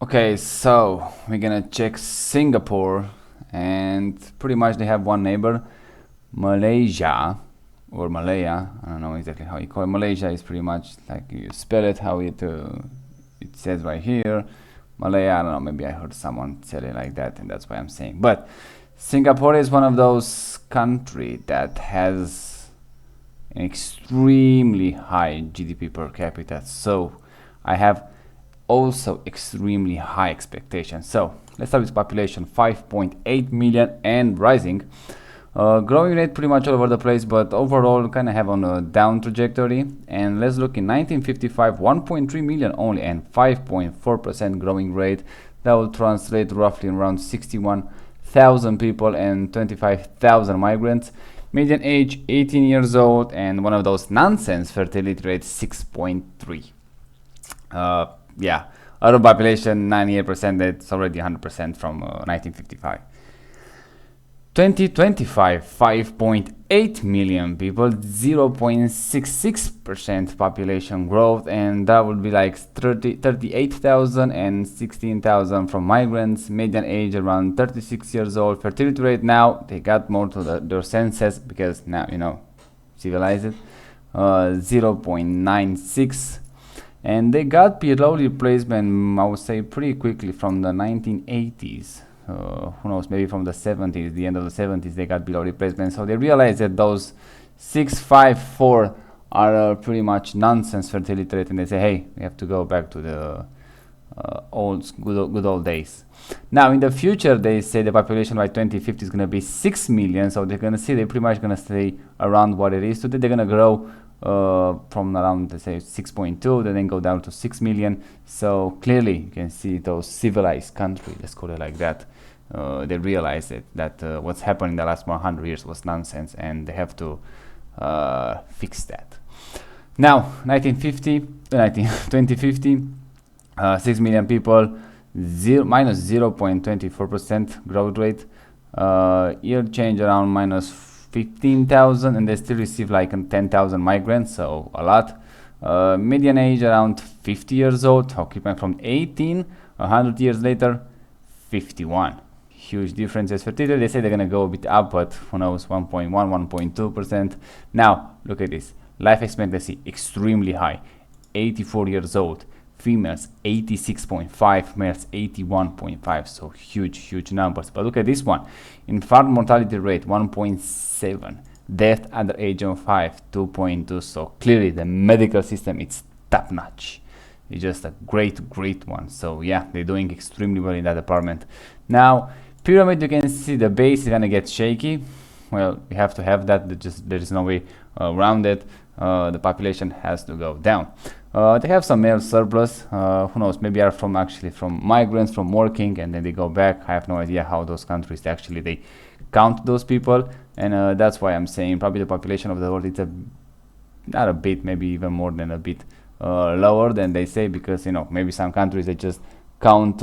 Okay, so we're gonna check Singapore, and pretty much they have one neighbor, Malaysia, or Malaya. I don't know exactly how you call it. Malaysia is pretty much like you spell it how it says right here. Malaya, I don't know, maybe I heard someone say it like that, and that's why I'm saying. But Singapore is one of those country that has an extremely high GDP per capita. So I have also extremely high expectations. So let's start with population 5.8 million and rising. Growing rate pretty much all over the place, but overall kind of have on a down trajectory. And let's look in 1955, 1.3 million only and 5.4% growing rate. That will translate roughly around 61,000 people and 25,000 migrants. Median age 18 years old, and one of those nonsense fertility rates 6.3. Yeah, urban population 98%, that's already 100% from 1955. 2025, 5.8 million people, 0.66% population growth, and that would be like 38,000 and 16,000 from migrants. Median age around 36 years old. Fertility rate now, they got more to their senses because now, civilized, 0.96. And they got below replacement, I would say, pretty quickly from the 1980s. Who knows, maybe from the 70s, the end of the 70s, they got below replacement. So they realized that those 654 are pretty much nonsense fertility rate, and they say, hey, we have to go back to the good old days. Now, in the future, they say the population by 2050 is going to be 6 million. So they're going to see they're pretty much going to stay around what it is today. They're going to grow from around, let's say, 6.2, then go down to 6 million. So clearly you can see those civilized countries, let's call it like that, they realize that what's happened in the last 100 years was nonsense, and they have to fix that. Now 2050, 6 million people, minus 0.24% growth rate, year change around minus 15,000, and they still receive like 10,000 migrants, so a lot. Median age around 50 years old, occupying from 18, 100 years later, 51. Huge differences. Fertility, they say they're gonna go a bit up, but who knows, 1.1, 1.2%. Now, look at this. Life expectancy, extremely high, 84 years old. Females 86.5, males 81.5, so huge numbers. But look at this one. Infant mortality rate 1.7, death under age of 5 2.2. So clearly the medical system is top notch. It's just a great one. So yeah, they're doing extremely well in that department. Now pyramid, you can see the base is gonna get shaky. Well, we have to have that. There is no way around it. The population has to go down. They have some male surplus. Who knows? Maybe are from migrants from working, and then they go back. I have no idea how those countries actually they count those people, and that's why I'm saying probably the population of the world it's not a bit, maybe even more than a bit lower than they say, because maybe some countries they just count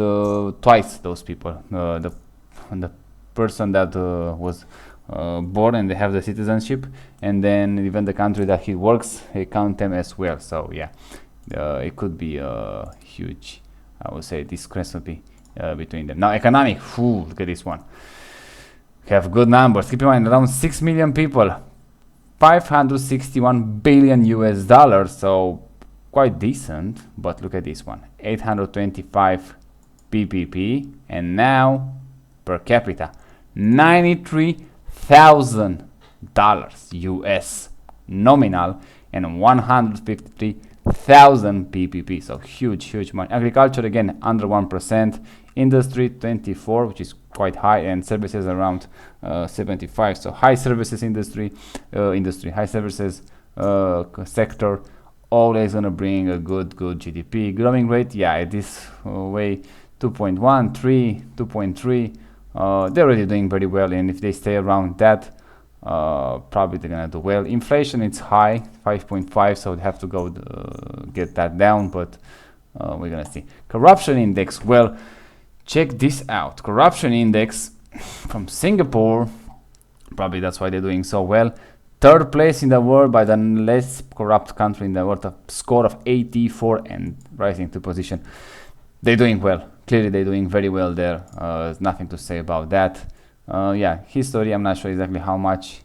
twice those people. The person that was born and they have the citizenship, and then even the country that he works, they count them as well. So yeah, it could be a huge, I would say, discrepancy between them. Now economic, look at this one. We have good numbers. Keep in mind, around 6 million people, 561 billion US dollars, so quite decent. But look at this one, 825 PPP, and now per capita, $93,000 US nominal and 153,000 PPP. So huge money. Agriculture again under 1%. Industry 24, which is quite high, and services around 75. So high services industry, high services sector, always gonna bring a good GDP growing rate. Yeah, at this way, 2.1, 3, 2.3. They're already doing very well, and if they stay around that, probably they're gonna do well. Inflation, it's high, 5.5, so they have to go get that down, but we're gonna see. Corruption index, well, check this out. Corruption index from Singapore, probably that's why they're doing so well. Third place in the world by the less corrupt country in the world, a score of 84 and rising to position. They're doing well. clearly they're doing very well there. There's nothing to say about that. Yeah, history, I'm not sure exactly how much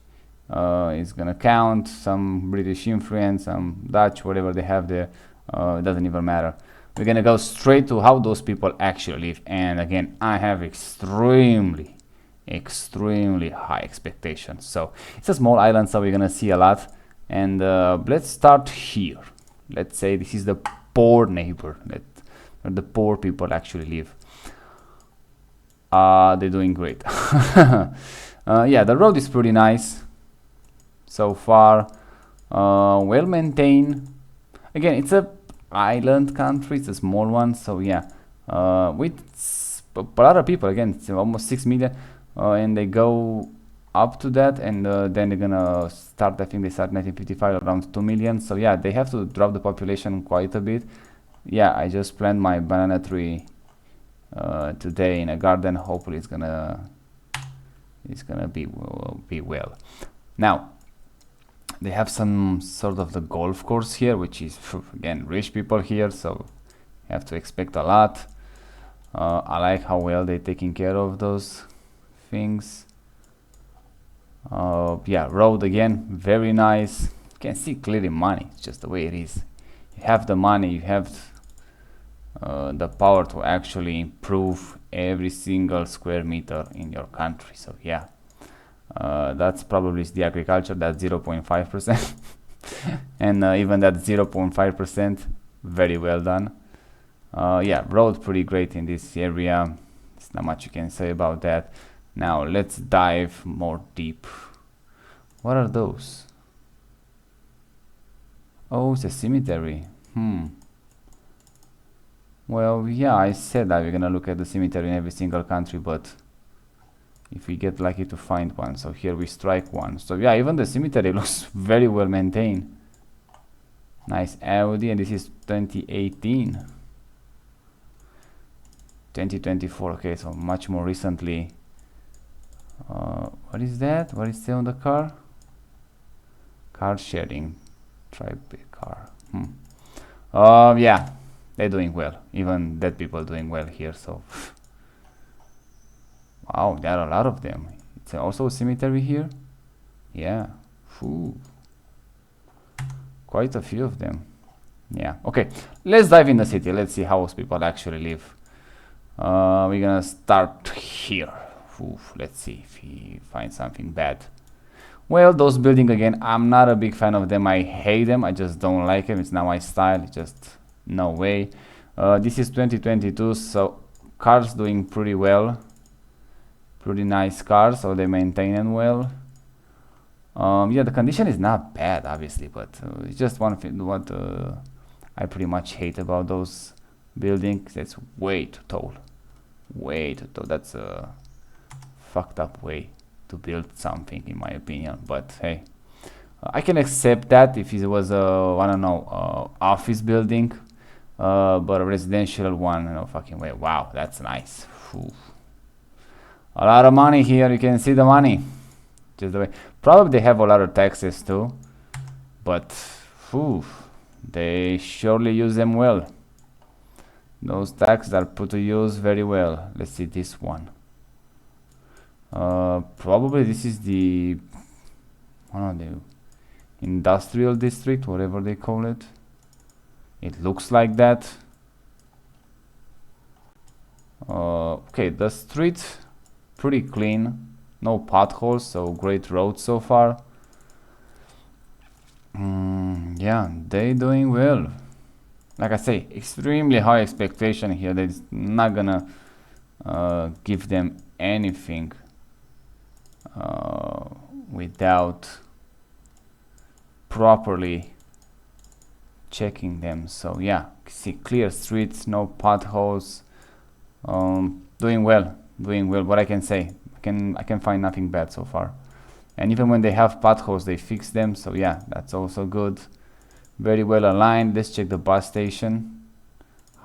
is gonna count. Some British influence, some Dutch, whatever they have there, it doesn't even matter. We're gonna go straight to how those people actually live. And again, I have extremely high expectations. So it's a small island, so we're gonna see a lot. And let's start here. Let's say this is the poor neighbor, where the poor people actually live. They're doing great. Yeah, the road is pretty nice so far. Well maintained. Again, it's a island country, it's a small one, so yeah, with a lot of people. Again, it's almost 6 million, and they go up to that, and then they're gonna start, I think they start 1955 around 2 million, so yeah, they have to drop the population quite a bit. Yeah, I just planted my banana tree today in a garden. Hopefully it's gonna be well. Now they have some sort of the golf course here, which is again rich people here, so you have to expect a lot. I like how well they're taking care of those things. Yeah, road again, very nice. You can see clearly money, it's just the way it is. You have the money, you have the power to actually improve every single square meter in your country. So yeah, that's probably the agriculture, that's 0.5%. And even that 0.5%, very well done. Yeah, road pretty great in this area. There's not much you can say about that. Now let's dive more deep. What are those? Oh, it's a cemetery. Well, yeah, I said that we're gonna look at the cemetery in every single country, but if we get lucky to find one. So here we strike one. So yeah, even the cemetery looks very well maintained. Nice Audi, and this is 2018. 2024, okay, so much more recently. What is that? What is there on the car? Car sharing. Try big car. Yeah, they're doing well. Even dead people doing well here, so wow, there are a lot of them. It's also a cemetery here. Yeah. Ooh. Quite a few of them. Yeah, okay, let's dive in the city. Let's see how those people actually live. We're gonna start here. Let's see if we find something bad. Well, those buildings again, I'm not a big fan of them. I hate them. I just don't like them. It's not my style. It's just no way. This is 2022, so cars doing pretty well. Pretty nice cars, so they maintain them well. Yeah, the condition is not bad, obviously, but it's just one thing what I pretty much hate about those buildings. It's way too tall. Way too tall. That's a fucked up way to build something, in my opinion. But hey, I can accept that if it was a, I don't know, office building, but a residential one, no fucking way. Wow, that's nice. A lot of money here. You can see the money. Just the way. Probably they have a lot of taxes too, but they surely use them well. Those taxes are put to use very well. Let's see this one. Probably this is the, I don't know, the industrial district, whatever they call it. It looks like that. Okay, the street pretty clean, no potholes, so great road so far. Yeah, they doing well. Like I say, extremely high expectation here. They're not gonna give them anything without properly checking them. So yeah, see clear streets, no potholes. Doing well. What I can say, I can find nothing bad so far. And even when they have potholes, they fix them. So yeah, that's also good. Very well aligned. Let's check the bus station.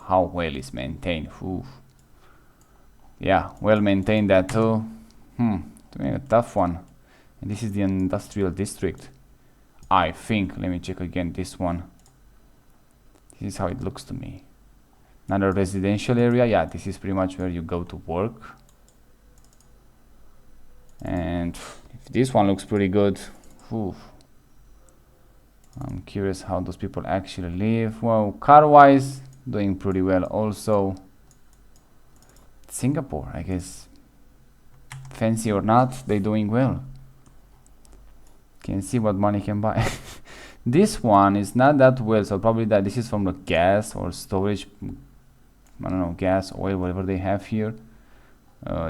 How well is maintained. Yeah, well maintained that too. Doing a tough one. And this is the industrial district, I think. Let me check again this one. This is how it looks to me. Another residential area. Yeah, this is pretty much where you go to work. And if this one looks pretty good, whew, I'm curious how those people actually live. Well, car-wise, doing pretty well also. Singapore, I guess, fancy or not, they're doing well. Can see what money can buy. This one is not that well, so probably that this is from the gas or storage, I don't know, gas, oil, whatever they have here.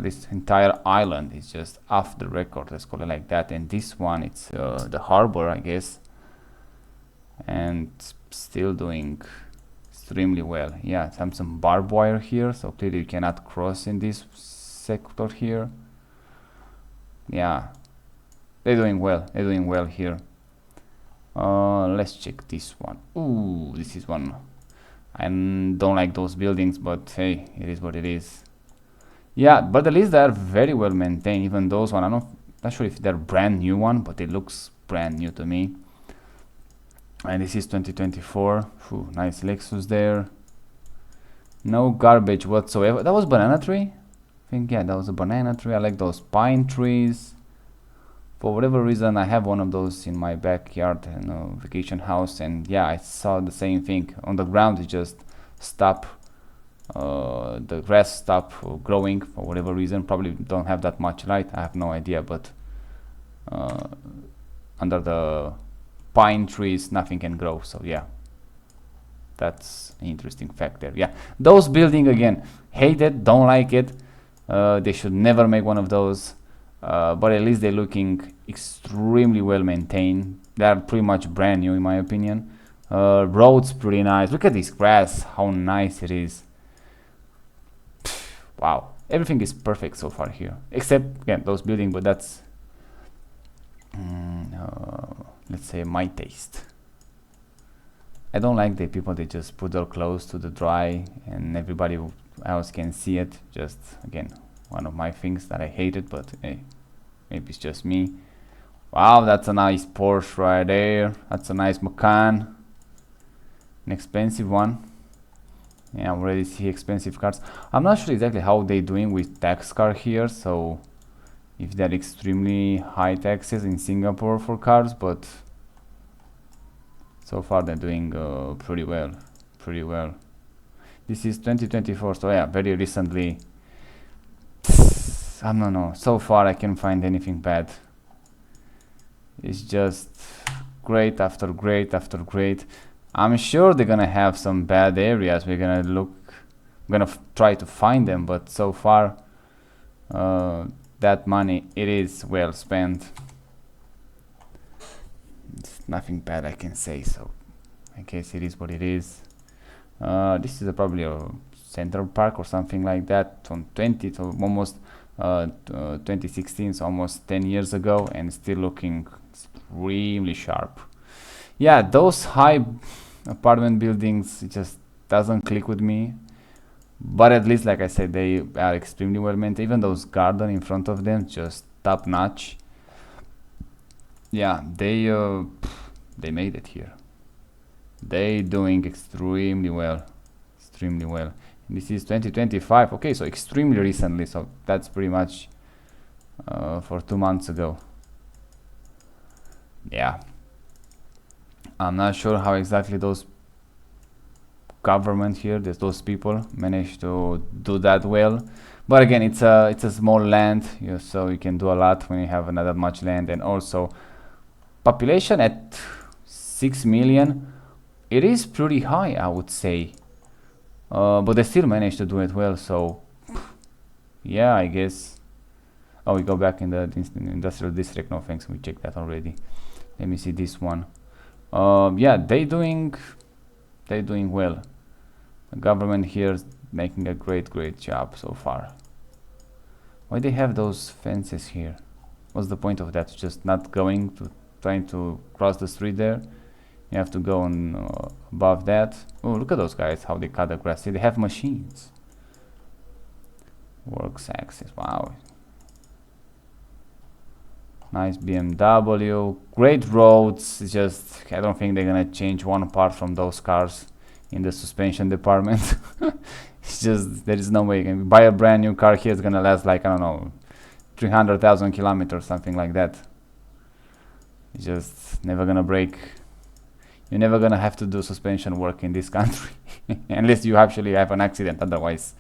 This entire island is just off the record, let's call it like that. And this one, it's the harbor, I guess, and still doing extremely well. Yeah, some barbed wire here, so clearly you cannot cross in this sector here. Yeah, they're doing well. They're doing well here. Let's check this one. Ooh, this is one. I don't like those buildings, but hey, it is what it is. Yeah, but at least they are very well maintained. Even those one, I'm not sure if they're brand new one, but it looks brand new to me. And this is 2024. Ooh, nice Lexus there. No garbage whatsoever. That was banana tree? I think, yeah, that was a banana tree. I like those pine trees. For whatever reason, I have one of those in my backyard, vacation house, and yeah, I saw the same thing. On the ground, it just stopped. The grass stopped growing for whatever reason. Probably don't have that much light. I have no idea, but under the pine trees, nothing can grow. So yeah, that's an interesting fact there. Yeah, those building again, hate it, don't like it. They should never make one of those. But at least they're looking extremely well maintained. They're pretty much brand new in my opinion. Roads pretty nice. Look at this grass, how nice it is. Wow, everything is perfect so far here, except again those buildings, but that's let's say my taste. I don't like the people, they just put their clothes to the dry and everybody else can see it. Just again, one of my things that I hated, but hey, maybe it's just me. Wow, that's a nice Porsche right there. That's a nice Macan. An expensive one. Yeah, I already see expensive cars. I'm not sure exactly how they're doing with tax car here, so if they're extremely high taxes in Singapore for cars, but so far they're doing pretty well. This is 2024, so yeah, very recently. I don't know, so far I can't find anything bad. It's just great after great after great. I'm sure they're gonna have some bad areas. We're gonna try to find them, but so far that money, it is well spent. It's nothing bad I can say, so I guess it is what it is. This is probably a Central Park or something like that from 20 to almost 2016, so almost 10 years ago, and still looking extremely sharp. Yeah, those high apartment buildings, it just doesn't click with me, but at least, like I said, they are extremely well maintained. Even those garden in front of them, just top notch. Yeah, they made it here. They doing extremely well. And this is 2025. Okay, so extremely recently, so that's pretty much for 2 months ago. Yeah, I'm not sure how exactly those government here, those people managed to do that well, but again, it's a small land, so you can do a lot when you have another much land. And also population at 6 million, it is pretty high, I would say, but they still managed to do it well. So yeah, I guess. Oh, we go back in the industrial district. No thanks, we checked that already. Let me see this one. Yeah, they doing well. The government here is making a great job so far. Why they have those fences here? What's the point of that? Just not trying to cross the street there. You have to go on above that. Oh, look at those guys, how they cut the grass. See, they have machines. Works access. Wow. Nice BMW. Great roads. It's just, I don't think they're gonna change one part from those cars. in the suspension department. It's just, there is no way you can buy a brand new car here. It's gonna last like, I don't know, 300,000 kilometers, something like that. It's just never gonna break. You're never gonna have to do suspension work in this country unless you actually have an accident. Otherwise,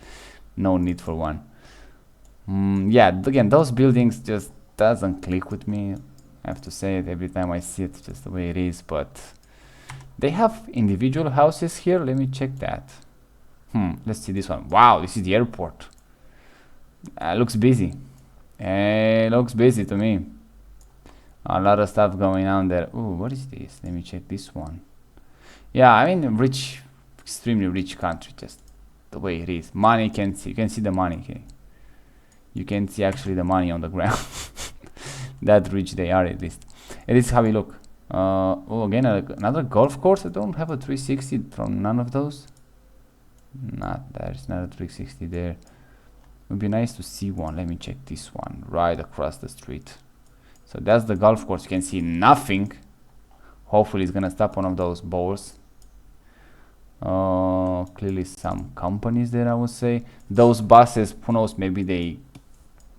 no need for one. Yeah, again, those buildings just doesn't click with me. I have to say it every time I see it, just the way it is. But they have individual houses here. Let me check that. Let's see this one. Wow, this is the airport. Looks busy. Looks busy to me. A lot of stuff going on there. Ooh, what is this? Let me check this one. Yeah, I mean, rich, extremely rich country. Just the way it is. Money, you can see the money. Okay? You can see actually the money on the ground. That rich they are, at least. And this is how we look. Oh, again, another golf course. I don't have a 360 from none of those. There's not a 360 there. It would be nice to see one. Let me check this one right across the street. So that's the golf course. You can see nothing. Hopefully it's gonna stop one of those balls. Clearly some companies there, I would say. Those buses, who knows, maybe they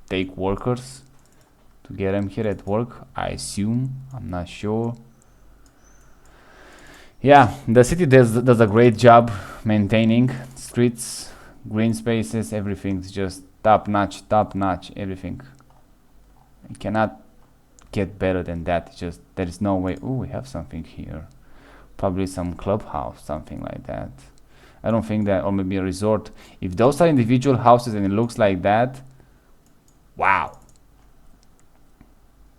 take workers to get them here at work, I assume. I'm not sure. Yeah, the city does a great job maintaining streets, green spaces, everything's just top notch, everything. You cannot get better than that. It's just, there is no way. Oh, we have something here. Probably some clubhouse, something like that. I don't think that, or maybe a resort. If those are individual houses and it looks like that, wow.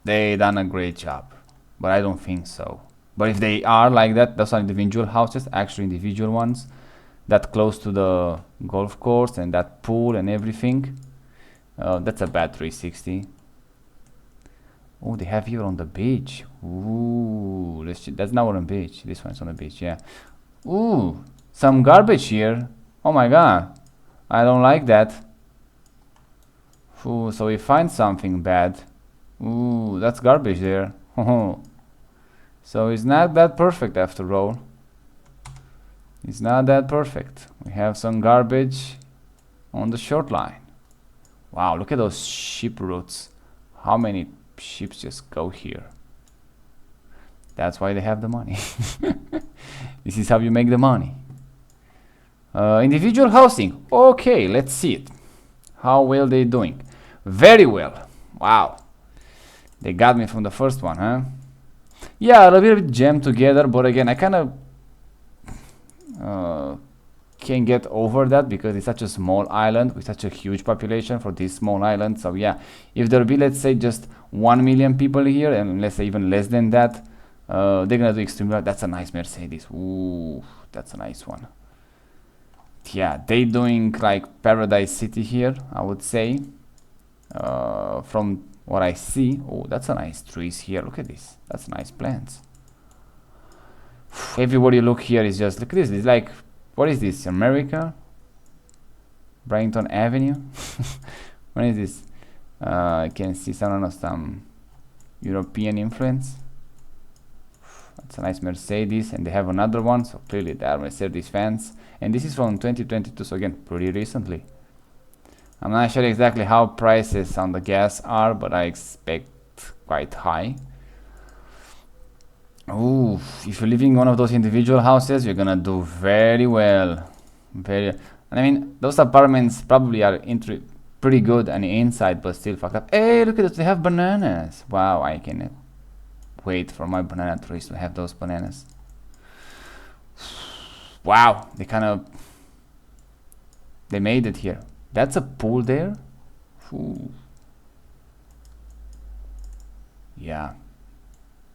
They done a great job. But I don't think so. But if they are like that, those are individual houses, actually individual ones, that close to the golf course and that pool and everything. That's a bad 360. Oh, they have here on the beach. Ooh, that's not on the beach. This one's on the beach, yeah. Ooh, some garbage here. Oh my god, I don't like that. Ooh, so we find something bad. Ooh, that's garbage there. So it's not that perfect after all. It's not that perfect. We have some garbage on the short line. Wow, look at those ship routes. How many ships just go here? That's why they have the money. This is how you make the money. Individual housing. Okay, let's see it. How well they doing? Very well. Wow. They got me from the first one, huh? Yeah, a little bit jammed together, but again, I kind of can get over that because it's such a small island with such a huge population for this small island. So yeah, if there be, let's say, just 1 million people here, and let's say even less than that, they're gonna do extremely well. That's a nice Mercedes. Ooh, that's a nice one. Yeah, they doing like Paradise City here, I would say. From what I see. Oh, that's a nice trees here. Look at this. That's nice plants. Everywhere you look here is just, look at this. It's like, what is this? America? Brighton Avenue? What is this? I can see some European influence. That's a nice Mercedes, and they have another one, so clearly they are Mercedes fans. And this is from 2022, so again, pretty recently. I'm not sure exactly how prices on the gas are, but I expect quite high. Ooh, if you're living in one of those individual houses, you're gonna do very well. I mean, those apartments probably are pretty good on the inside, but still fucked up. Hey, look at this, they have bananas. Wow, I can wait for my banana trees to have those bananas. Wow, they made it here. That's a pool there. Ooh. Yeah.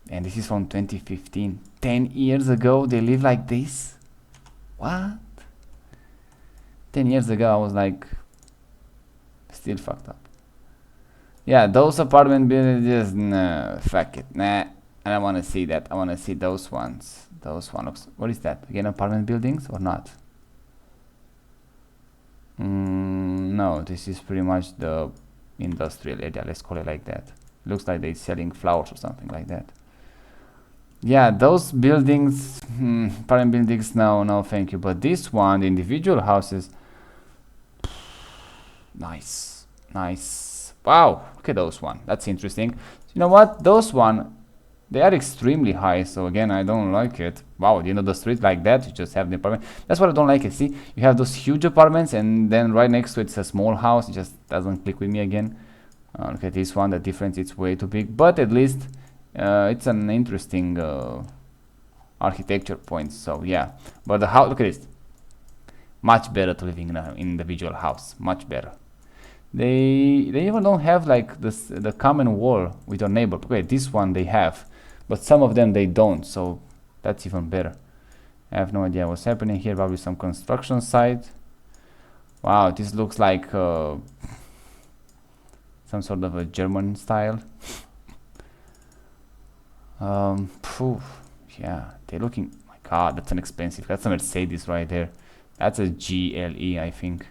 And this is from 2015. 10 years ago they live like this? What? 10 years ago I was like still fucked up. Yeah, those apartment buildings, just nah, fuck it. Nah, I don't want to see that. I want to see those ones. Those ones. What is that? Again, apartment buildings or not? No, this is pretty much the industrial area. Let's call it like that. Looks like they're selling flowers or something like that. Yeah, those buildings, apartment buildings, no, thank you. But this one, the individual houses, nice. Wow, look at those one. That's interesting. You know what? Those one, they are extremely high. So again, I don't like it. Wow, you know the street like that, you just have the apartment. That's what I don't like it. See, you have those huge apartments, and then right next to it's a small house. It just doesn't click with me again. Look at this one. The difference, it's way too big. But at least it's an interesting architecture point. So yeah, but the house, look at this. Much better to living in an individual house. Much better. They even don't have like this the common wall with your neighbor. Okay, this one they have, but some of them they don't. So that's even better. I have no idea what's happening here. Probably some construction site. Wow, this looks like some sort of a German style. Yeah, they're looking. My God, that's an expensive. That's a Mercedes right there. That's a GLE, I think.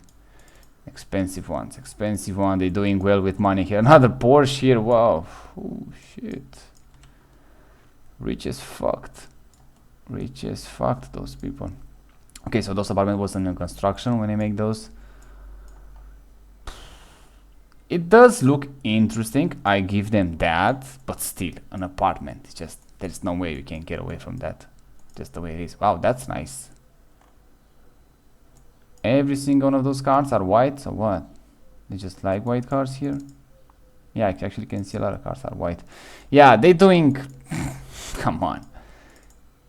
Expensive ones, expensive one. They're doing well with money here. Another Porsche here. Wow. Oh shit. Rich as fucked. Rich as fucked, those people. Okay, so those apartments was under construction when they make those. It does look interesting. I give them that, but still, an apartment. It's just there's no way we can get away from that. Just the way it is. Wow, that's nice. Every single one of those cars are white, or what? They just like white cars here. Yeah, I actually can see a lot of cars are white. Yeah, they doing. Come on,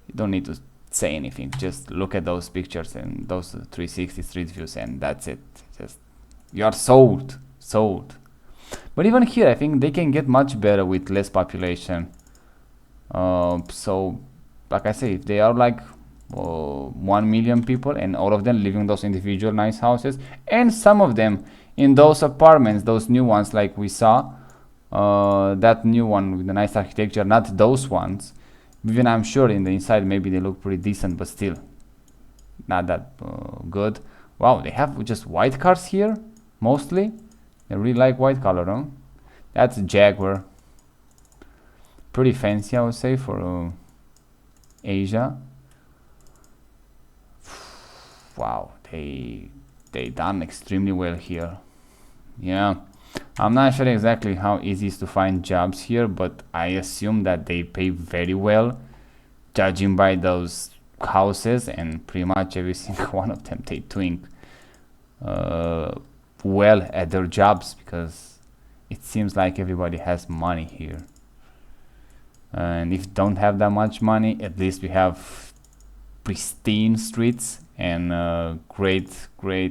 you don't need to say anything. Just look at those pictures and those 360 street views, and that's it. Just you are sold. But even here, I think they can get much better with less population. So, like I say, if they are like 1 million people and all of them living in those individual nice houses, and some of them in those apartments, those new ones like we saw, that new one with the nice architecture, not those ones. Even I'm sure in the inside maybe they look pretty decent, but still not that good. Wow, they have just white cars here mostly. I really like white color, huh? That's a Jaguar. Pretty fancy, I would say, for Asia. Wow, they done extremely well here. Yeah, I'm not sure exactly how easy it is to find jobs here, but I assume that they pay very well, judging by those houses, and pretty much every single one of them they doing well at their jobs, because it seems like everybody has money here. And if you don't have that much money, at least we have pristine streets and great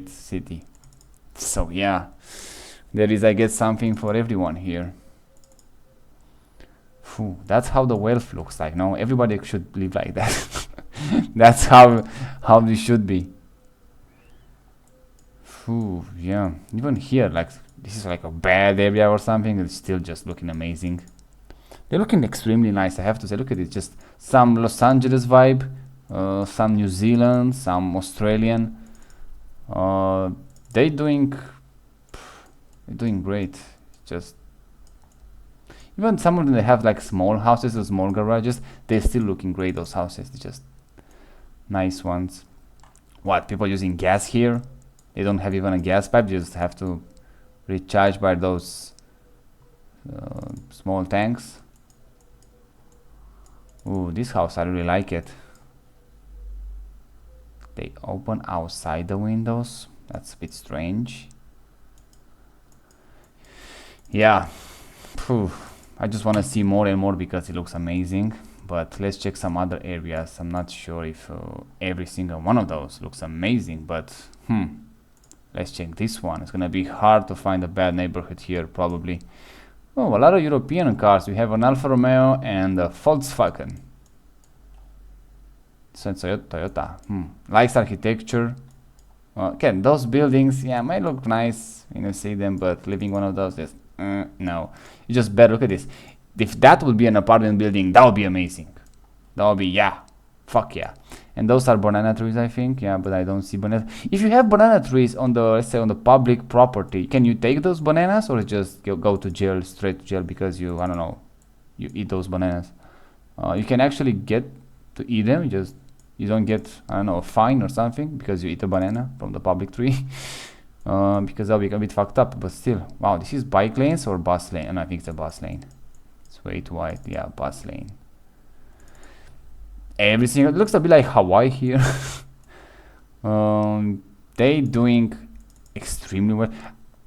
city. So yeah, there is, I guess, something for everyone here. That's how the wealth looks like. No, everybody should live like that. That's how we should be. Yeah, even here, like this is like a bad area or something. It's still just looking amazing. They're looking extremely nice, I have to say. Look at it, just some Los Angeles vibe, some New Zealand, some Australian. They're doing great. Just even some of them, they have like small houses or small garages. They're still looking great. Those houses, they're just nice ones. What, people using gas here? They don't have even a gas pipe. They just have to recharge by those small tanks. Ooh, this house, I really like it. They open outside the windows. That's a bit strange. Yeah. I just want to see more and more because it looks amazing. But let's check some other areas. I'm not sure if every single one of those looks amazing, but let's check this one. It's gonna be hard to find a bad neighborhood here, probably. Oh, a lot of European cars. We have an Alfa Romeo and a Volkswagen. So it's Toyota. Likes architecture. Okay, those buildings, yeah, might look nice when you see them, but living one of those, just no. You just better look at this. If that would be an apartment building, that would be amazing. That would be, yeah, fuck yeah. And those are banana trees, I think. Yeah, but I don't see banana. If you have banana trees on the, let's say, on the public property, can you take those bananas or just go to jail, straight to jail because you, I don't know, you eat those bananas? You can actually get to eat them, just you don't get, I don't know, a fine or something because you eat a banana from the public tree. Because that'll be a bit fucked up, but still. Wow, this is bike lanes or bus lane? And I think it's a bus lane. It's way too wide. Yeah, bus lane. Everything, it looks a bit like Hawaii here. They doing extremely well.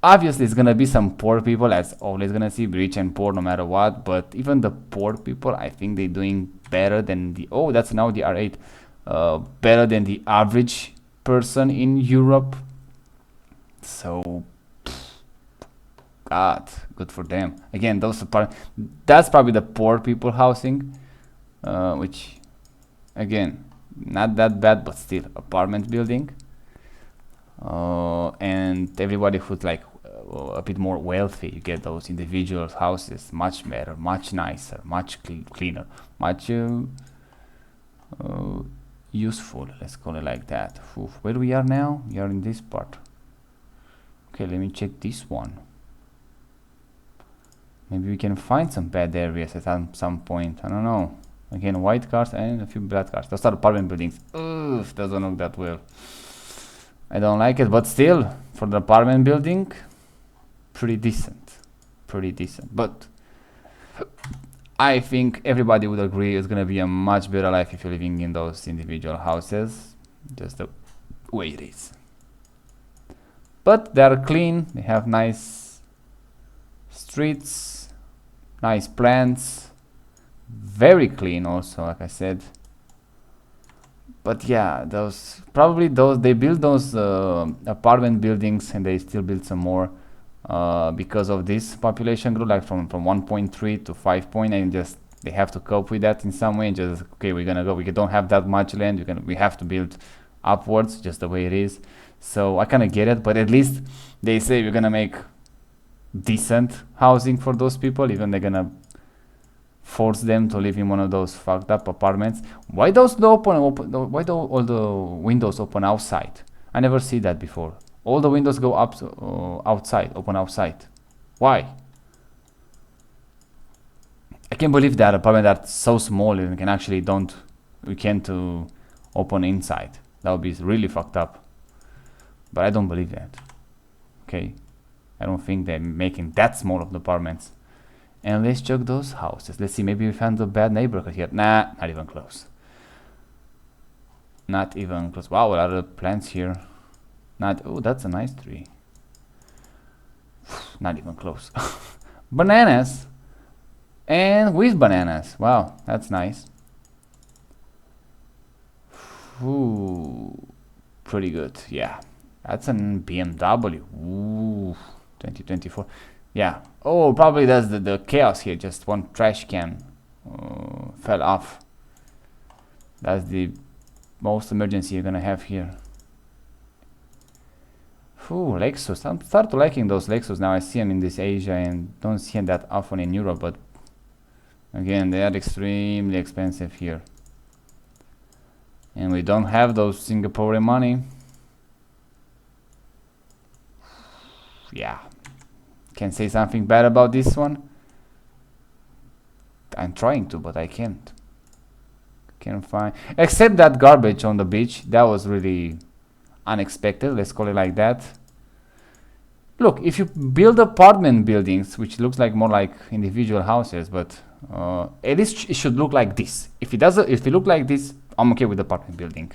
Obviously, it's gonna be some poor people, as always gonna see rich and poor no matter what. But even the poor people, I think they're doing better than the. Oh, that's now the R8. Better than the average person in Europe. So, God, good for them. Again, that's probably the poor people housing, which, again, not that bad, but still apartment building. And everybody who's like a bit more wealthy, you get those individual houses, much better, much nicer, much cleaner, much useful, let's call it like that. Oof, where we are now? We are in this part. Okay, let me check this one. Maybe we can find some bad areas at some point. I don't know. Again, white cars and a few black cars. Those are apartment buildings. Oof, doesn't look that well. I don't like it, but still, for the apartment building, pretty decent. Pretty decent. But I think everybody would agree it's gonna be a much better life if you're living in those individual houses. Just the way it is. But they're clean, they have nice streets, nice plants, very clean also, like I said. But yeah, they build those apartment buildings, and they still build some more because of this population growth, like from 1.3 to 5.8, and just they have to cope with that in some way. And just okay, we're gonna go. We don't have that much land. We have to build upwards, just the way it is. So I kind of get it, but at least they say we're gonna make decent housing for those people, even they're gonna force them to live in one of those fucked up apartments. Why those why do all the windows open outside? I never see that before. All the windows go up outside, open outside. Why? I can't believe that apartment that's so small and we can't open inside. That would be really fucked up. But I don't believe that. Okay, I don't think they're making that small of the apartments. And let's check those houses. Let's see, maybe we found a bad neighborhood here. Nah, not even close. Not even close. Wow, a lot of plants here. Oh, that's a nice tree. Not even close. Bananas. And with bananas. Wow, that's nice. Ooh, pretty good. Yeah, that's a BMW. Ooh, 2024. Yeah. Oh, probably that's the chaos here. Just one trash can fell off. That's the most emergency you're gonna have here. Ooh, Lexus. I'm start liking those Lexus now. I see them in this Asia and don't see them that often in Europe. But again, they are extremely expensive here. And we don't have those Singaporean money. Yeah. Can say something bad about this one? I'm trying to, but I can't. Can't find. Except that garbage on the beach. That was really unexpected. Let's call it like that. Look, if you build apartment buildings, which looks like more like individual houses, but at least it should look like this. If it look like this, I'm okay with the apartment building.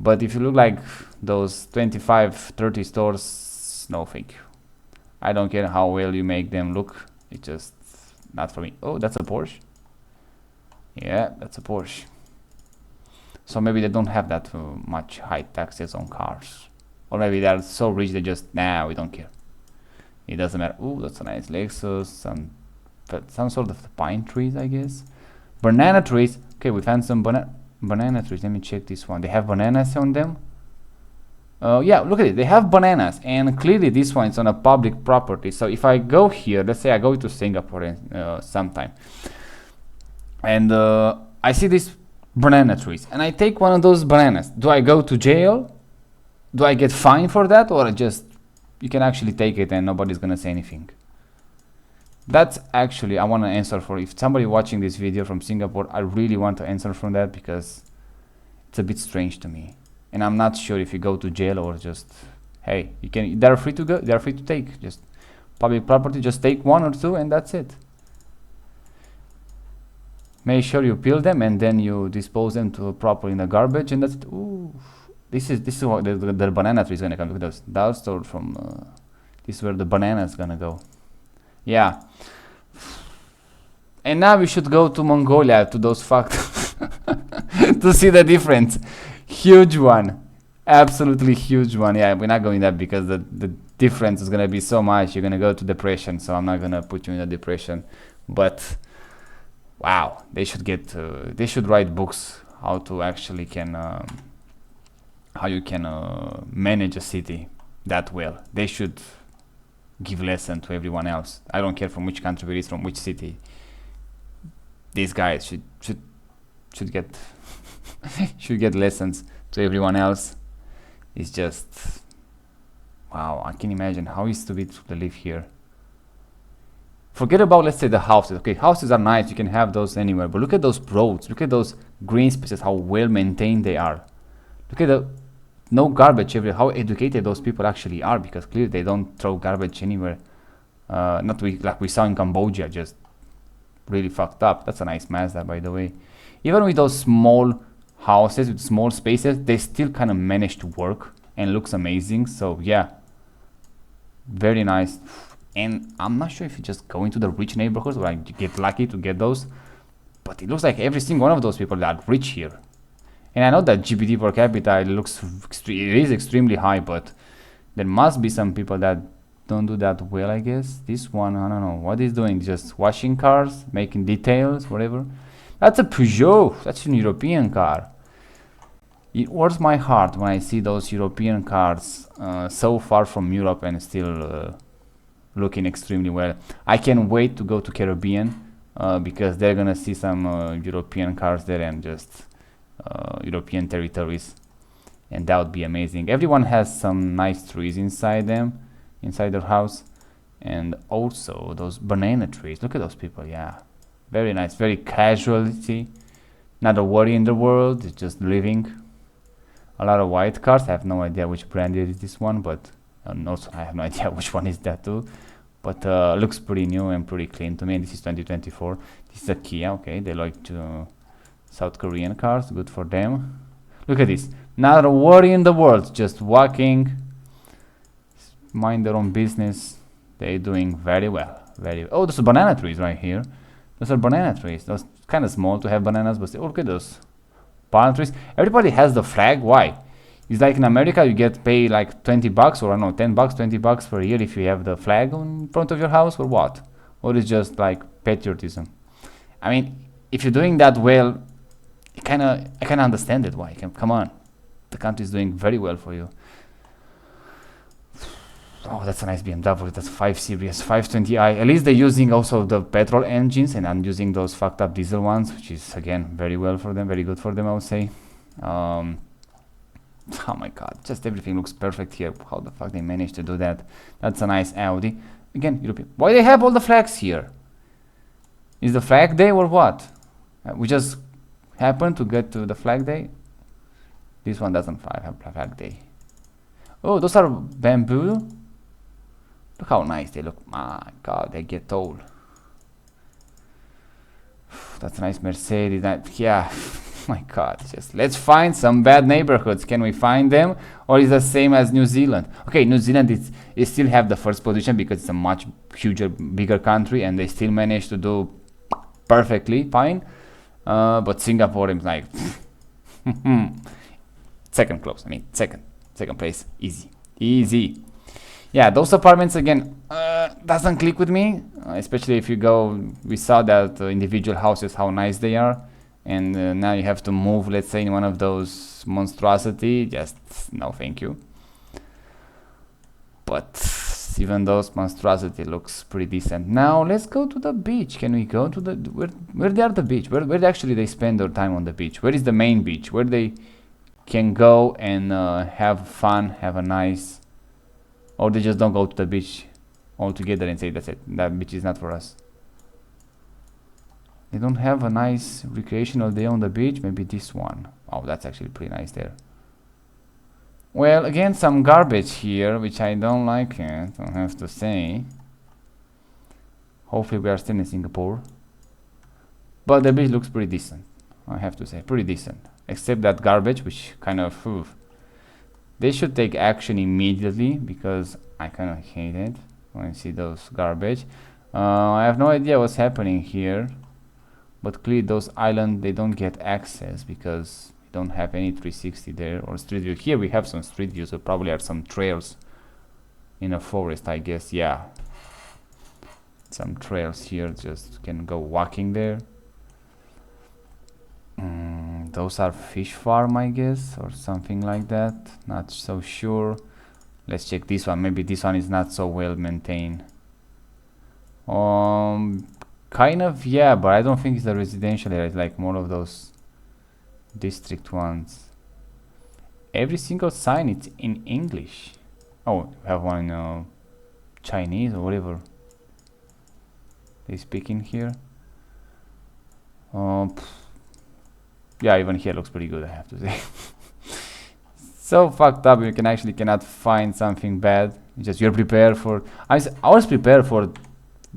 But if you look like those 25, 30 stores, no thank you. I don't care how well you make them look. It's just not for me. Oh, that's a Porsche. Yeah, that's a Porsche. So maybe they don't have that much high taxes on cars. Or maybe they're so rich they just, nah, we don't care. It doesn't matter. Oh, that's a nice Lexus. Some sort of pine trees, I guess. Banana trees. Okay, we found some banana trees. Let me check this one. They have bananas on them. Yeah, look at it. They have bananas, and clearly this one is on a public property. So if I go here, let's say I go to Singapore sometime, and I see these banana trees, and I take one of those bananas. Do I go to jail? Do I get fined for that, or just you can actually take it and nobody's gonna say anything? That's actually, I want to answer for, if somebody watching this video from Singapore, I really want to answer from that, because it's a bit strange to me. And I'm not sure if you go to jail or just, hey, you can, they're free to go, they're free to take, just public property, just take one or two and that's it. Make sure you peel them and then you dispose them to properly in the garbage, and that's it. Ooh, this is what the banana tree is gonna come. Look at those. That stored from. This is where the banana is gonna go. Yeah. And now we should go to Mongolia, to those facts to see the difference. Huge one, absolutely huge one. Yeah, we're not going there because the difference is gonna be so much. You're gonna go to depression. So I'm not gonna put you in a depression, but. Wow, they should get. They should write books how to actually can how you can manage a city that well. They should give lesson to everyone else. I don't care from which country it is, from which city. These guys should get should get lessons to everyone else. It's just wow. I can imagine how it is to live here. Forget about, let's say, the houses. Okay, houses are nice, you can have those anywhere, but look at those roads, look at those green spaces, how well maintained they are. Look at the no garbage everywhere, how educated those people actually are, because clearly they don't throw garbage anywhere. Not like we saw in Cambodia, just really fucked up. That's a nice Mazda, by the way. Even with those small houses, with small spaces, they still kind of manage to work and looks amazing. So yeah, very nice. And I'm not sure if you just go into the rich neighborhoods or like you get lucky to get those, but it looks like every single one of those people that are rich here. And I know that GDP per capita it is extremely high, but there must be some people that don't do that well, I guess. This one, I don't know what he's doing, just washing cars, making details, whatever. That's a Peugeot, that's an European car. It warms my heart when I see those European cars so far from Europe and still looking extremely well. I can't wait to go to Caribbean because they're gonna see some European cars there and just European territories, and that would be amazing. Everyone has some nice trees inside them, inside their house, and also those banana trees. Look at those people. Yeah, very nice, very casualty, not a worry in the world. It's just living. A lot of white cars. I have no idea which brand is this one, but also I have no idea which one is that too, but looks pretty new and pretty clean to me. And this is 2024. This is a Kia. Okay, they like to South Korean cars, good for them. Look at this, not a worry in the world, just walking, mind their own business. They're doing very well, very well. Oh, those are banana trees right here. Those are banana trees. Those kind of small to have bananas, but still, look at those palm trees. Everybody has the flag. Why? It's like in America, you get paid like 20 bucks or I don't know, 10 bucks, 20 bucks per year if you have the flag in front of your house, or what? Or it's just like patriotism. I mean, if you're doing that well, I kind of understand it. Why? Come on, the country is doing very well for you. Oh, that's a nice BMW. That's 5 Series, 520i. At least they're using also the petrol engines and I'm using those fucked up diesel ones, which is again very well for them, very good for them, I would say. Oh my god, just everything looks perfect here. How the fuck they managed to do that? That's a nice Audi. Again, European. Why they have all the flags here? Is the flag day or what? We just happen to get to the flag day. This one doesn't have flag day. Oh, those are bamboo. Look how nice they look. My god, they get old. That's a nice Mercedes. Yeah. My god, just let's find some bad neighborhoods. Can we find them, or is the same as New Zealand? Okay, New Zealand is still have the first position because it's a much bigger country and they still manage to do perfectly fine. But Singapore is like second close. I mean second place, easy. Yeah, those apartments again doesn't click with me, especially if you go. We saw that individual houses, how nice they are. And now you have to move, let's say, in one of those monstrosity. Just no thank you. But even those monstrosity looks pretty decent. Now let's go to the beach. Can we go to the where they are the beach? Where actually they spend their time on the beach? Where is the main beach? Where they can go and have fun, have a nice, or they just don't go to the beach? all together and say that's it, that beach is not for us. They don't have a nice recreational day on the beach. Maybe this one. Oh, that's actually pretty nice there. Well, again, some garbage here, which I don't like it, I have to say. Hopefully we are still in Singapore. But the beach looks pretty decent, I have to say, pretty decent. Except that garbage, which kind of... They should take action immediately, because I kind of hate it when I see those garbage. I have no idea what's happening here. But clearly those islands, they don't get access because we don't have any 360 there or street view. Here we have some street views, so probably are some trails in a forest, I guess. Yeah, some trails here, just can go walking there. Those are fish farm, I guess, or something like that. Not so sure. Let's check this one. Maybe this one is not so well maintained. Kind of, yeah, but I don't think it's a residential area. It's like more of those district ones. Every single sign it's in English. Oh, we have one in Chinese or whatever they speak in here. Yeah, even here looks pretty good, I have to say. So fucked up, you cannot find something bad. It's just you're prepared for... I was prepared for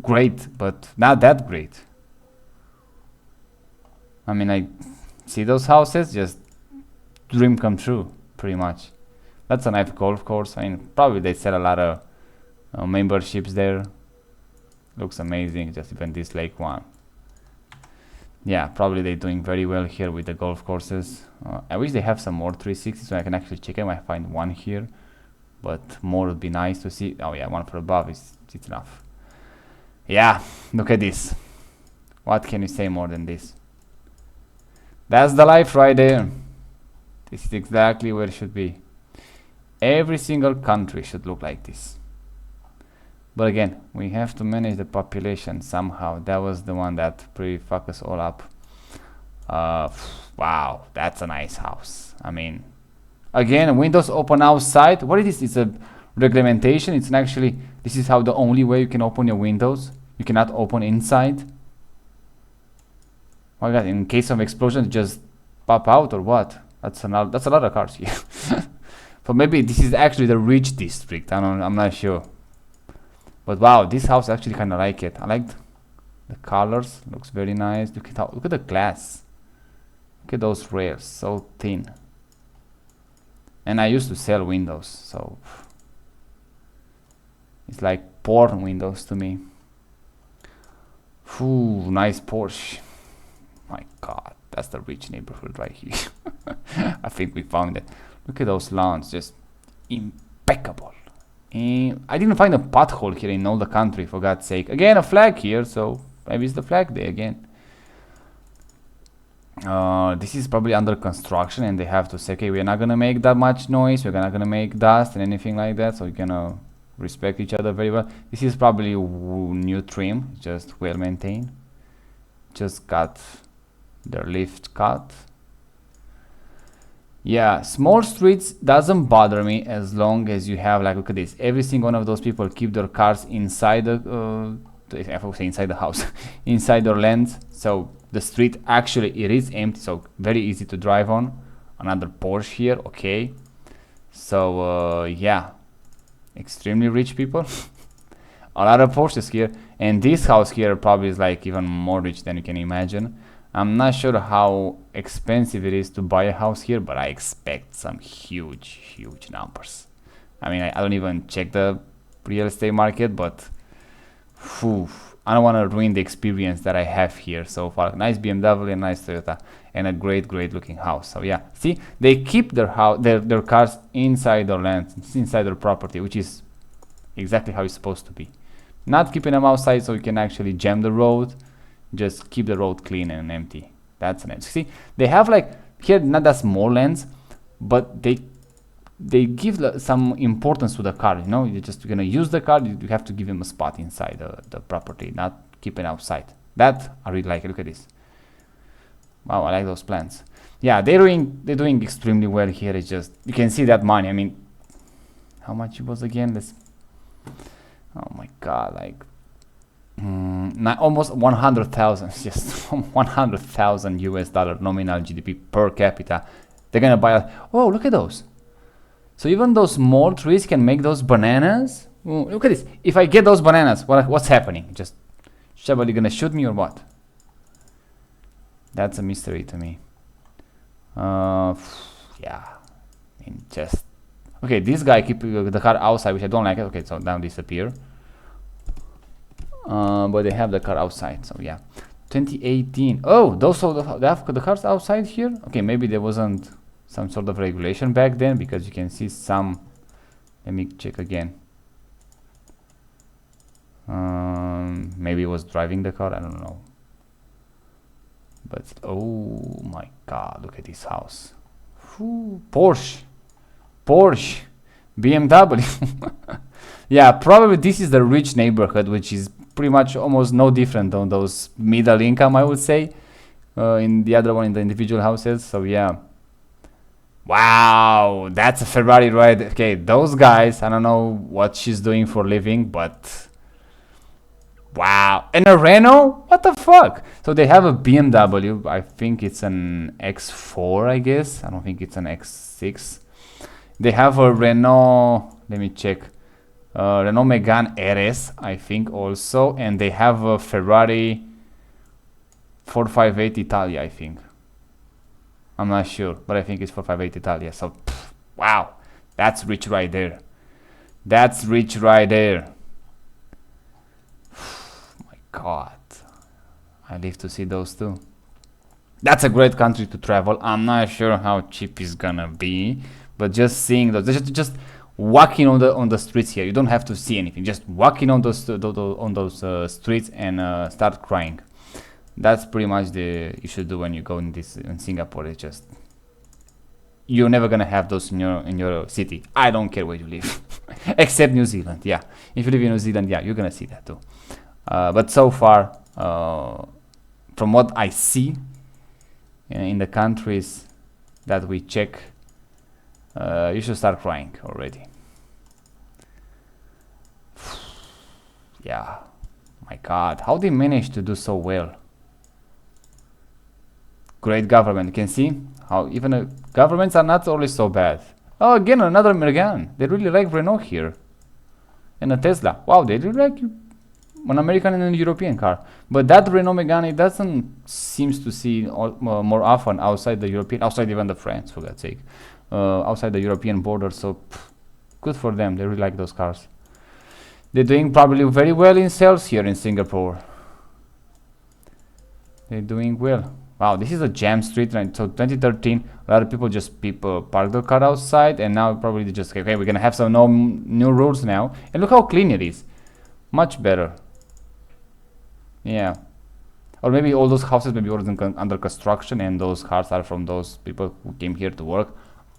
great, but not that great. I mean, I see those houses, just dream come true, pretty much. That's a nice golf course. I mean, probably they sell a lot of memberships there. Looks amazing, just even this lake one. Yeah, probably they're doing very well here with the golf courses. I wish they have some more 360 so I can actually check them. I find one here, but more would be nice to see. Oh yeah, one for above is enough. Yeah, look at this. What can you say more than this? That's the life right there. This is exactly where it should be. Every single country should look like this. But again, we have to manage the population somehow. That was the one that pretty fucked us all up. Wow, that's a nice house. I mean, again, windows open outside. What is this? It's a reglementation. It's actually, this is how the only way you can open your windows. You cannot open inside. Oh my god, in case of explosion, just pop out or what? That's a lot of cars here. But maybe this is actually the rich district. I'm not sure. But wow, this house actually kind of like it. I like the colors. Looks very nice. Look at the glass. Look at those rails, so thin. And I used to sell windows, so it's like porn windows to me. Ooh, nice Porsche. My god, that's the rich neighborhood right here. I think we found it. Look at those lawns, just impeccable. I didn't find a pothole here in all the country, for God's sake. Again, a flag here, so maybe it's the flag day again. This is probably under construction and they have to say, okay, we're not gonna make that much noise, we're not gonna make dust and anything like that, so we're gonna respect each other very well. This is probably new trim, just well maintained. Just got their lift cut. Yeah, small streets doesn't bother me as long as you have, like, look at this. Every single one of those people keep their cars inside the, if I say inside the house, inside their lanes. So the street actually, it is empty, so very easy to drive on. Another Porsche here, okay. So yeah, extremely rich people. A lot of Porsches here. And this house here probably is like even more rich than you can imagine. I'm not sure how expensive it is to buy a house here, but I expect some huge numbers. I mean, I don't even check the real estate market, but whew, I don't want to ruin the experience that I have here so far. Nice BMW, a nice Toyota, and a great looking house. So yeah, see, they keep their cars inside their land, inside their property, which is exactly how it's supposed to be. Not keeping them outside so you can actually jam the road. Just keep the road clean and empty. That's nice. See, they have like here not that small lands, but they give some importance to the car. You know, you're gonna use the car. You have to give them a spot inside the property, not keep it outside. That I really like. Look at this. Wow, I like those plants. Yeah, they're doing extremely well here. It's just you can see that money. I mean, how much it was again? Oh my god, like almost 100,000, just 100,000 US dollar nominal GDP per capita. They're gonna buy. Oh, look at those. So even those small trees can make those bananas. Oh, look at this. If I get those bananas, what's happening? Just somebody gonna shoot me or what? That's a mystery to me. Yeah, I mean, just okay. This guy keep the car outside, which I don't like it. Okay, so now disappear. But they have the car outside, so yeah. 2018. Oh, those they have the cars outside here. Okay, maybe there wasn't some sort of regulation back then, because you can see some. Let me check again. Maybe it was driving the car, I don't know. But oh my god, look at this house. Whew, Porsche, BMW. Yeah, probably this is the rich neighborhood, which is pretty much almost no different on those middle income, I would say, in the other one, in the individual houses. So yeah. Wow, that's a Ferrari, right? Okay, those guys, I don't know what she's doing for a living, but wow. And a Renault? What the fuck? So they have a BMW. I think it's an X4, I guess. I don't think it's an X6. They have a Renault, let me check. Renault Megane RS, I think also. And they have a Ferrari 458 Italia, I think. I'm not sure, but I think it's 458 Italia. So, wow. That's rich right there. That's rich right there. God, I live to see those two. That's a great country to travel. I'm not sure how cheap it's gonna be, but just seeing those, just walking on the streets here. You don't have to see anything. Just walking on those streets and start crying. That's pretty much the you should do when you go in Singapore. It's just you're never gonna have those in your city. I don't care where you live, except New Zealand. Yeah, if you live in New Zealand, yeah, you're gonna see that too. But so far, from what I see in the countries that we check, you should start crying already. Yeah, my God, how they manage to do so well? Great government. You can see how even governments are not always so bad. Oh, again another Megane. They really like Renault here, and a Tesla. Wow, they really like an American and a European car. But that Renault Megane, it doesn't seems to see more often outside the European, outside even the France, for God's sake, outside the European border. So good for them. They really like those cars. They're doing probably very well in sales here in Singapore. They're doing well. Wow, this is a jam street, right? So 2013, a lot of people just park their car outside, and now probably they just okay, we're gonna have some new rules now. And look how clean it is. Much better. Yeah, or maybe all those houses maybe were under construction, and those cars are from those people who came here to work.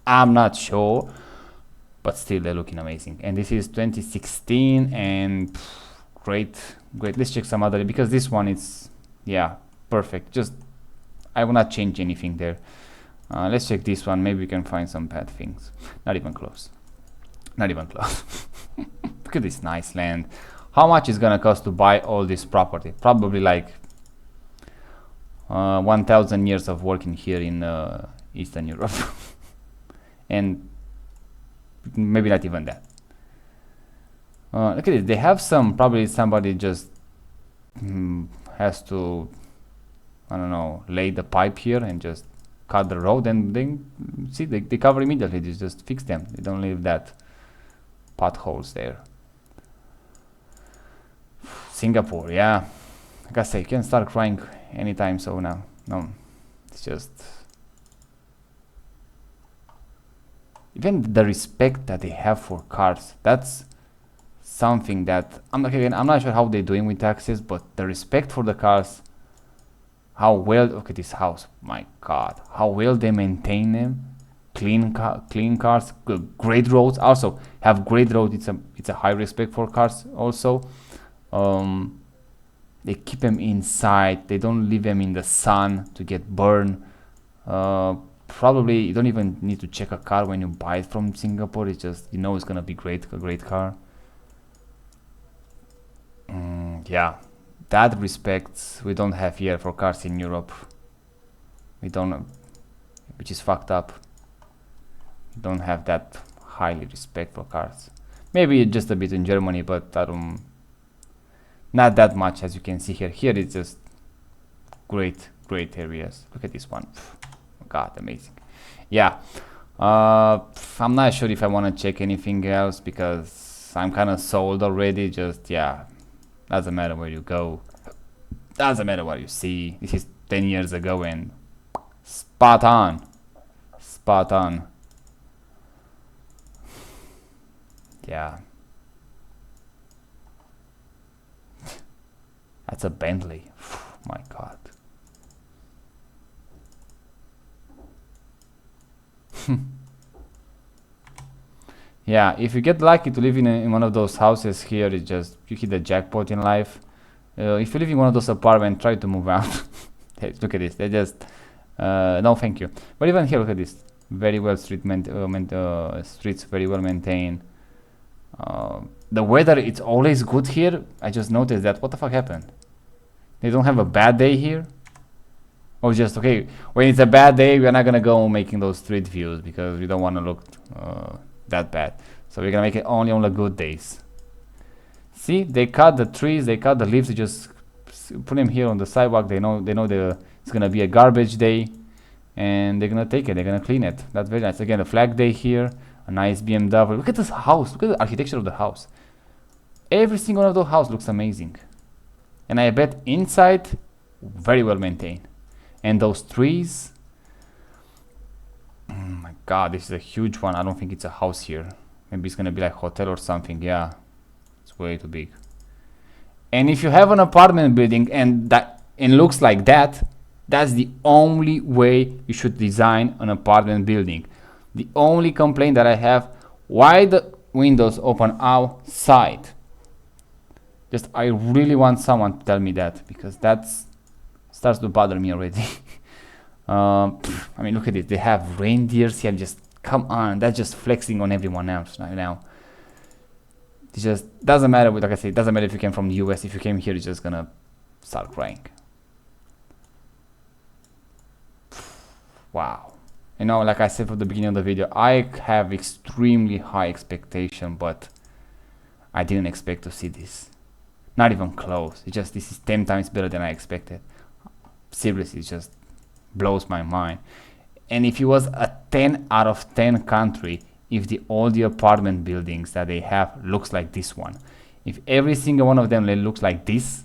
I'm not sure, but still they're looking amazing. And this is 2016, and great. Let's check some other, because this one is, yeah, perfect. Just I will not change anything there. Let's check this one. Maybe we can find some bad things. Not even close. Not even close. Look at this nice land. How much is gonna cost to buy all this property? Probably like 1,000 years of working here in Eastern Europe. And maybe not even that. Look at it. They have some, probably somebody just has to, I don't know, lay the pipe here and just cut the road, and then see they cover immediately. They just fix them. They don't leave that potholes there. Singapore, yeah. Like I say, you can start crying anytime. So now, no, it's just even the respect that they have for cars. That's something that I'm not sure how they're doing with taxes, but the respect for the cars. How well, look at this house, my God, how well they maintain them. Clean cars, great roads. Also have great roads. It's a high respect for cars also. They keep them inside. They don't leave them in the sun to get burned. Probably you don't even need to check a car when you buy it from Singapore. It's just, you know, it's gonna be great, a great car. Yeah, that respect we don't have here for cars in Europe. We don't, which is fucked up. We don't have that highly respect for cars. Maybe just a bit in Germany, but I don't, not that much as you can see here. Here it's just great areas. Look at this one. God, amazing. Yeah. I'm not sure if I want to check anything else because I'm kind of sold already. Just, yeah, doesn't matter where you go, doesn't matter what you see. This is 10 years ago and spot on. Yeah, that's a Bentley. My God. Yeah, if you get lucky to live in one of those houses here, it's just you hit the jackpot in life. If you live in one of those apartments, try to move out. Hey, look at this. They just no, thank you. But even here, look at this. Very well streets very well maintained. The weather, it's always good here. I just noticed that. What the fuck happened? They don't have a bad day here? Or just, okay, when it's a bad day, we're not gonna go making those street views because we don't want to look that bad. So we're gonna make it only on the good days. See, they cut the trees, they cut the leaves, they just put them here on the sidewalk. They know it's gonna be a garbage day, and they're gonna take it. They're gonna clean it. That's very nice. Again, a flag day here, a nice BMW. Look at this house. Look at the architecture of the house. Every single one of those houses looks amazing, and I bet inside very well maintained. And those trees. Oh my God, this is a huge one. I don't think it's a house here. Maybe it's gonna be like hotel or something. Yeah, it's way too big. And if you have an apartment building and looks like that, that's the only way you should design an apartment building. The only complaint that I have, why the windows open outside? Just, I really want someone to tell me that, because that's starts to bother me already. I mean, look at it. They have reindeers here. Just come on, that's just flexing on everyone else right now. It just doesn't matter. Like I said, it doesn't matter if you came from the US. If you came here, you're just gonna start crying. Wow. You know, like I said from the beginning of the video, I have extremely high expectation, but I didn't expect to see this. Not even close. It's just, this is 10 times better than I expected. Seriously, it just blows my mind. And if it was a 10 out of 10 country, if all the apartment buildings that they have looks like this one, if every single one of them looks like this,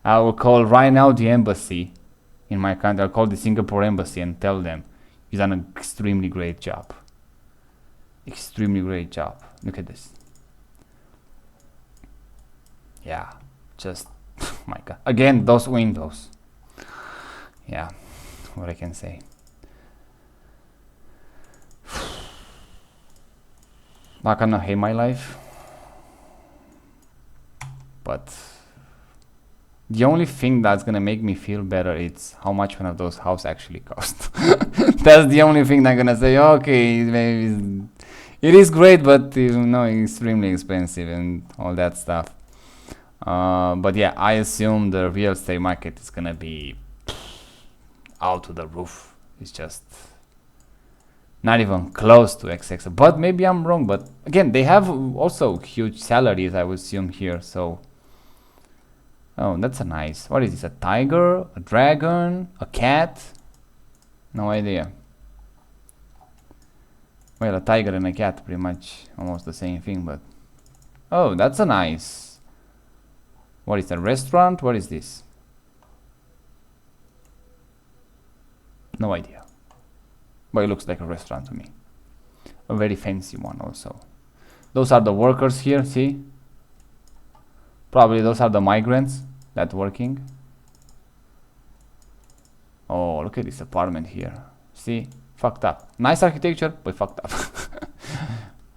I will call right now the embassy in my country. I'll call the Singapore embassy and tell them you've done an extremely great job. Extremely great job. Look at this. Yeah, just oh my God. Again, those windows. Yeah, what I can say. Not gonna hate my life, but the only thing that's gonna make me feel better is how much one of those houses actually cost. That's the only thing I'm gonna say. Okay, maybe it is great, but you know, extremely expensive and all that stuff. But yeah, I assume the real estate market is gonna be out to the roof. It's just not even close to XX. But maybe I'm wrong. But again, they have also huge salaries, I would assume here. So, oh, that's a nice. What is this? A tiger? A dragon? A cat? No idea. Well, a tiger and a cat, pretty much almost the same thing. But oh, that's a nice. What is a restaurant? What is this? No idea. But it looks like a restaurant to me. A very fancy one also. Those are the workers here, see? Probably those are the migrants that working. Oh, look at this apartment here. See? Fucked up. Nice architecture, but fucked up.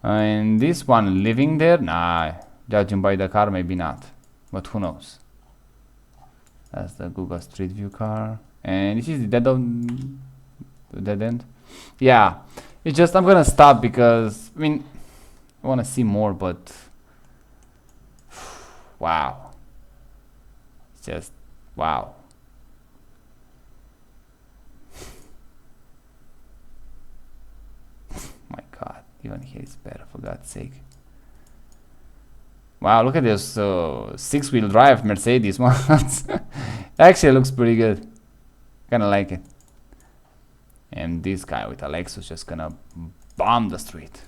And this one living there? Nah, judging by the car, maybe not. But who knows? That's the Google Street View car. And this is the dead end. Yeah, it's just, I'm gonna stop because I mean I want to see more, but wow. Just wow. My god, even here is better, for God's sake. Wow, look at this 6-wheel drive Mercedes one. Actually looks pretty good. Kinda like it. And this guy with a Lexus just gonna bomb the street.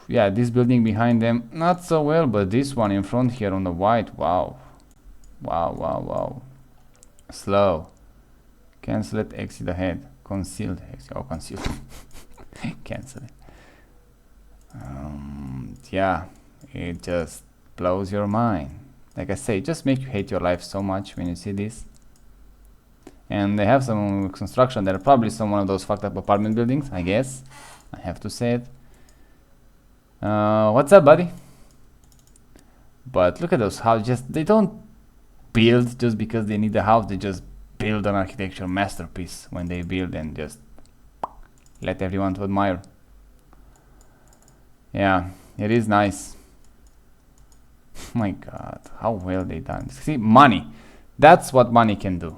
Yeah, this building behind them, not so well, but this one in front here on the white, wow. Wow, wow, wow. Slow. Cancel it, exit ahead. Concealed, exit, oh, concealed. Cancel it. Yeah, it just blows your mind. Like I say, it just makes you hate your life so much when you see this. And they have some construction. They're probably some one of those fucked up apartment buildings, I guess. I have to say it. What's up, buddy? But look at those houses. Just they don't build just because they need a house. They just build an architectural masterpiece when they build and just let everyone to admire. Yeah, it is nice. My god, how well they done. See, money. That's what money can do.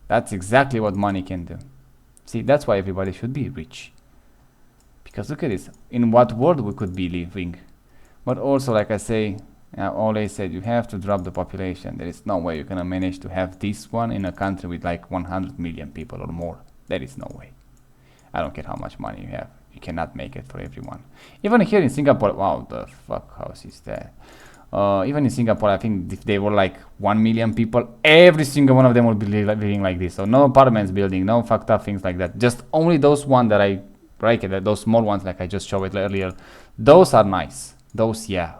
That's exactly what money can do. See, that's why everybody should be rich. Because look at this. In what world we could be living. But also, like I say, I always said, you have to drop the population. There is no way you're gonna manage to have this one in a country with like 100 million people or more. There is no way. I don't care how much money you have. You cannot make it for everyone. Even here in Singapore, wow, the fuck house is that? Even in Singapore, I think if they were like 1 million people, every single one of them would be living like this. So no apartments building, no fucked up things like that. Just only those one that I like it, those small ones like I just showed it earlier. Those are nice. Those, yeah.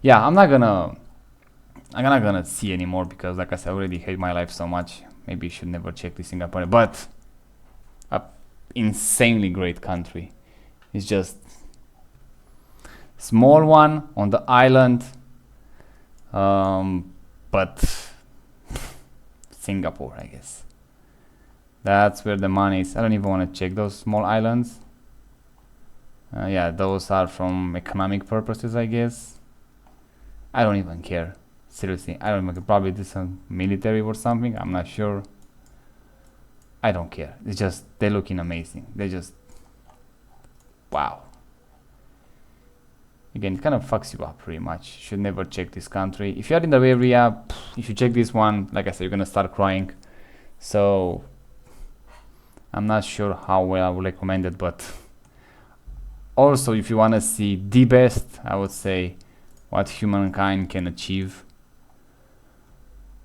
Yeah, I'm not gonna see anymore because like I said, I already hate my life so much. Maybe you should never check this Singapore, but a insanely great country. It's just small one on the island, but Singapore, I guess. That's where the money is. I don't even want to check those small islands. Yeah, those are from economic purposes, I guess. I don't even care. Seriously, I don't even, probably do some military or something. I'm not sure. I don't care. It's just, they're looking amazing. They just, wow. Again, it kind of fucks you up pretty much. You should never check this country. If you're in the area, if you check this one, like I said, you're gonna start crying. So I'm not sure how well I would recommend it, but also if you want to see the best, I would say what humankind can achieve,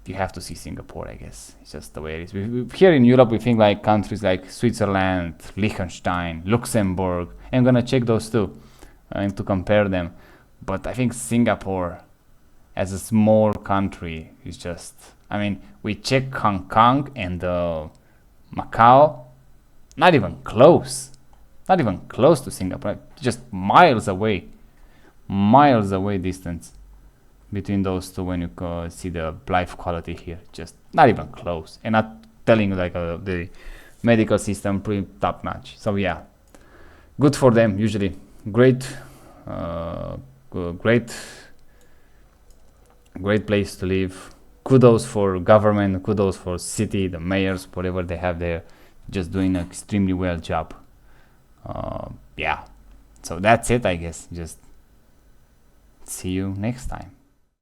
you have to see Singapore, I guess. It's just the way it is. Here in Europe, we think like countries like Switzerland, Liechtenstein, Luxembourg. I'm gonna check those too and to compare them. But I think Singapore, as a small country, is just, I mean, we check Hong Kong and Macau, not even close. Not even close to Singapore, just miles away distance between those two when you see the life quality here. Just not even close. And not telling you like the medical system pretty top notch. So yeah, good for them usually. Great place to live. Kudos for government, kudos for city, the mayors, whatever they have there, just doing an extremely well job. Yeah, so that's it, I guess. Just see you next time.